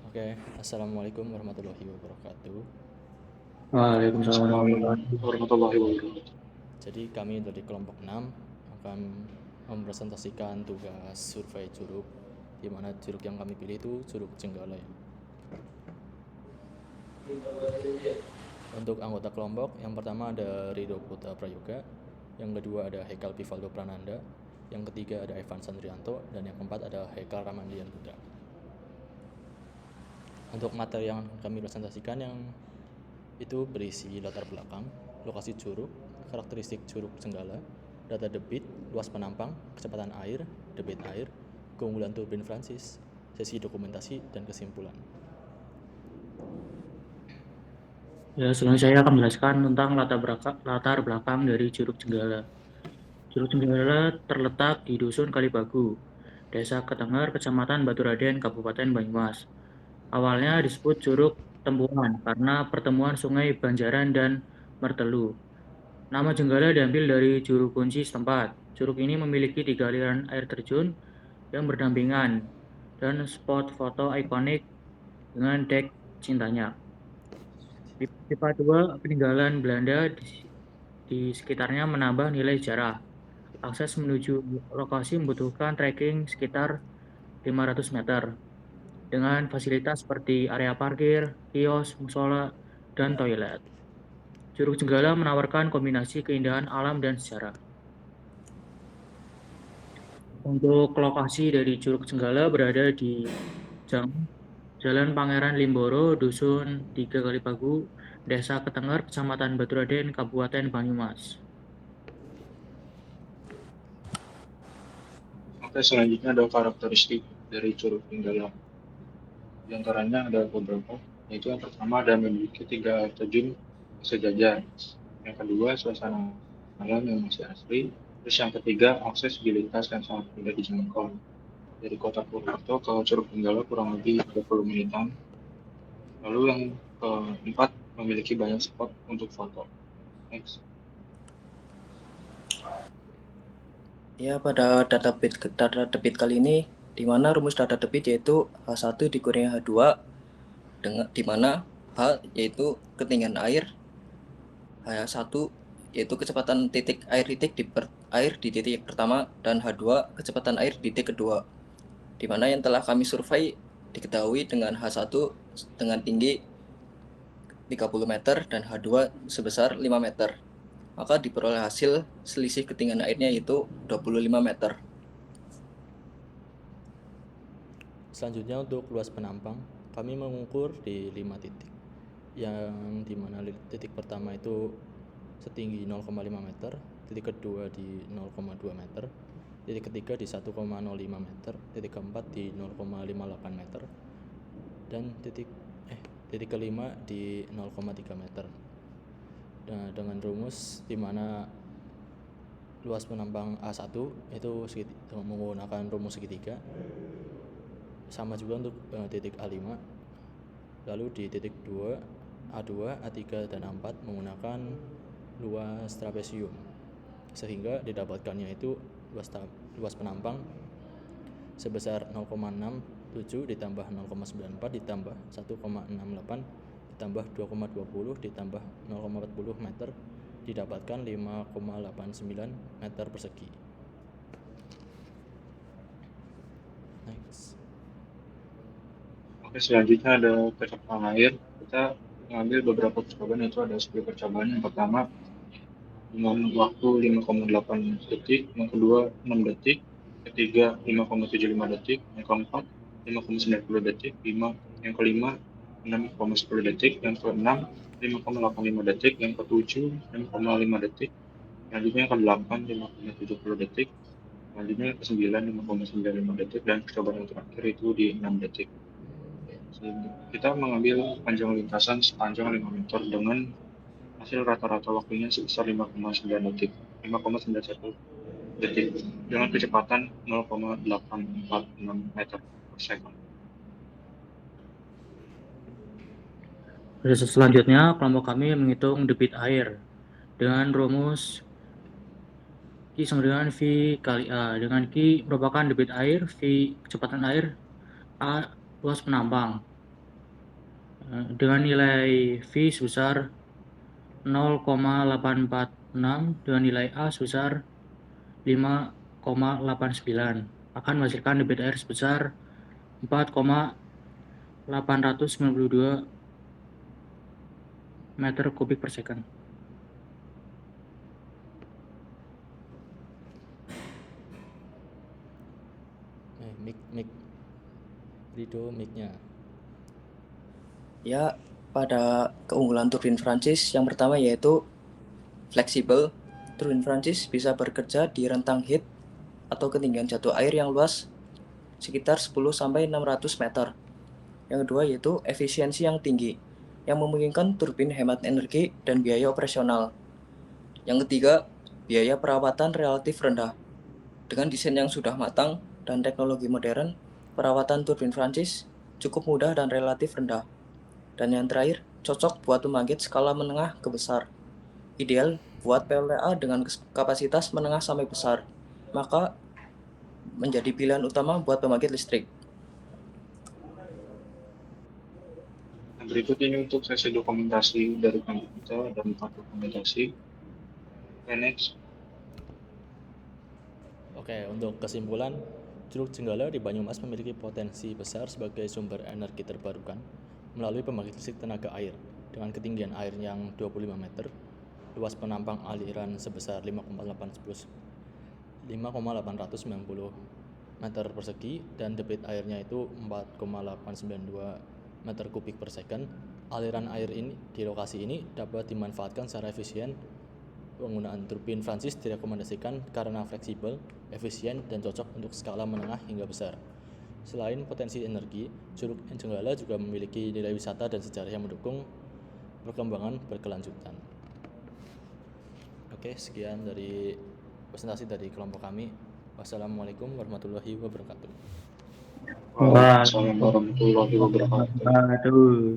Oke, assalamualaikum warahmatullahi wabarakatuh. Waalaikumsalam warahmatullahi wabarakatuh. Jadi kami dari kelompok 6 akan mempresentasikan tugas survei Curug, di mana Curug yang kami pilih itu Curug Cenggala ya. Untuk anggota kelompok, yang pertama ada Rido Putra Prayoga, yang kedua ada Hekal Pivaldo Prananda, yang ketiga ada Evan Sandrianto, dan yang keempat ada Hekal Ramandian Putra. Untuk materi yang kami presentasikan yang itu berisi latar belakang, lokasi curug, karakteristik curug Cenggala, data debit, luas penampang, kecepatan air, debit air, keunggulan turbin Francis, sesi dokumentasi, dan kesimpulan. Ya, selanjutnya saya akan menjelaskan tentang latar belakang dari Curug Cenggala. Curug Cenggala terletak di Dusun Kalibagu, Desa Ketengar, Kecamatan Baturaden, Kabupaten Banyumas. Awalnya disebut Curug Tempuhan karena pertemuan Sungai Banjaran dan Mertelu. Nama Jenggala diambil dari juru kunci setempat. Curug ini memiliki 3 aliran air terjun yang berdampingan dan spot foto ikonik dengan dek cintanya. Pipa 2 peninggalan Belanda di sekitarnya menambah nilai sejarah. Akses menuju lokasi membutuhkan trekking sekitar 500 meter dengan fasilitas seperti area parkir, kios, musola, dan toilet. Curug Jenggala menawarkan kombinasi keindahan alam dan sejarah. Untuk lokasi dari Curug Jenggala berada di Jalan Pangeran Limboro, Dusun 3 Kalipagu, Desa Ketengar, Kecamatan Baturaden, Kabupaten Banyumas. Oke, selanjutnya ada karakteristik dari Curug Tinggalan. Di antaranya ada beberapa, yaitu yang pertama ada memiliki 3 terjun sejajar. Yang kedua, suasana alam yang masih asri. Terus yang ketiga, aksesibilitas yang sangat mudah dijangkau. Dari kota Purwokerto ke Curug Tinggalan kurang lebih 30 menitan. Lalu yang keempat, memiliki banyak spot untuk foto. Next. Ya, pada data debit kali ini, di mana rumus data debit yaitu H1 dikurangi H2, di mana H yaitu ketinggian air, H1 yaitu kecepatan titik air di titik pertama, dan H2 kecepatan air di titik kedua. Di mana yang telah kami survei diketahui dengan H1 dengan tinggi 30 meter dan H2 sebesar 5 meter. Maka diperoleh hasil selisih ketinggian airnya yaitu 25 meter. Selanjutnya untuk luas penampang, kami mengukur di 5 titik, yang dimana titik pertama itu setinggi 0,5 meter, titik kedua di 0,2 meter, titik ketiga di 1,05 meter, titik keempat di 0,58 meter, dan titik kelima di 0,3 meter. Nah, dengan rumus di mana luas penampang A1 itu menggunakan rumus segitiga, sama juga untuk titik A5. Lalu di titik 2, A2, A3, dan A4 menggunakan luas trapesium, sehingga didapatkannya itu luas penampang sebesar 0,67 ditambah 0,94 ditambah 1,68 ditambah 2,20 ditambah 0,40 meter, didapatkan 5,89 meter persegi. Next. Oke, selanjutnya ada kecepatan air. Kita mengambil beberapa percobaan, yaitu ada 10 percobaan. Yang pertama dengan waktu 5,8 detik, yang kedua 6 detik, ketiga 5,75 detik, yang keempat 5,90 detik, yang kelima 6,10 detik, yang keenam 5,85 detik, yang ketujuh 5,5 detik, selanjutnya yang ke-8 5,70 detik, selanjutnya yang ke-9 5,95 detik, dan percobaan yang terakhir itu di 6 detik. Kita mengambil panjang lintasan sepanjang 5 meter dengan hasil rata-rata waktunya sebesar 5,91 detik dengan kecepatan 0,846 meter per second. Selanjutnya, kelompok kami menghitung debit air dengan rumus Q sama dengan V kali A. Dengan Q merupakan debit air, V kecepatan air, A luas penampang. dengan nilai V sebesar 0,846 dengan nilai A sebesar 5,89 akan menghasilkan debit air sebesar 4,892 meter kubik per second. Mic Rido mic-nya. Ya, pada keunggulan turbin Prancis yang pertama yaitu fleksibel. Turbin Prancis bisa bekerja di rentang heat atau ketinggian jatuh air yang luas sekitar 10-600 meter. Yang kedua yaitu efisiensi yang tinggi, yang memungkinkan turbin hemat energi dan biaya operasional. Yang ketiga, biaya perawatan relatif rendah. Dengan desain yang sudah matang dan teknologi modern, perawatan turbin Prancis cukup mudah dan relatif rendah. Dan yang terakhir, cocok buat pembangkit skala menengah ke besar. Ideal buat PLTA dengan kapasitas menengah sampai besar. Maka menjadi pilihan utama buat pembangkit listrik. Nah, berikut ini untuk sesi dokumentasi dari kami kita dan 4 dokumentasi. Next. Oke, untuk kesimpulan, Curug Jenggala di Banyumas memiliki potensi besar sebagai sumber energi terbarukan melalui pembangkit listrik tenaga air dengan ketinggian air yang 25 meter, luas penampang aliran sebesar 5,890 meter persegi dan debit airnya itu 4,892 meter kubik per second. Aliran air ini di lokasi ini dapat dimanfaatkan secara efisien. Penggunaan turbin Prancis direkomendasikan karena fleksibel, efisien, dan cocok untuk skala menengah hingga besar. Selain potensi energi, Curug Jenggala juga memiliki nilai wisata dan sejarah yang mendukung perkembangan berkelanjutan. Oke, sekian dari presentasi dari kelompok kami. Wassalamualaikum warahmatullahi wabarakatuh. Waalaikumsalam warahmatullahi wabarakatuh. Aduh.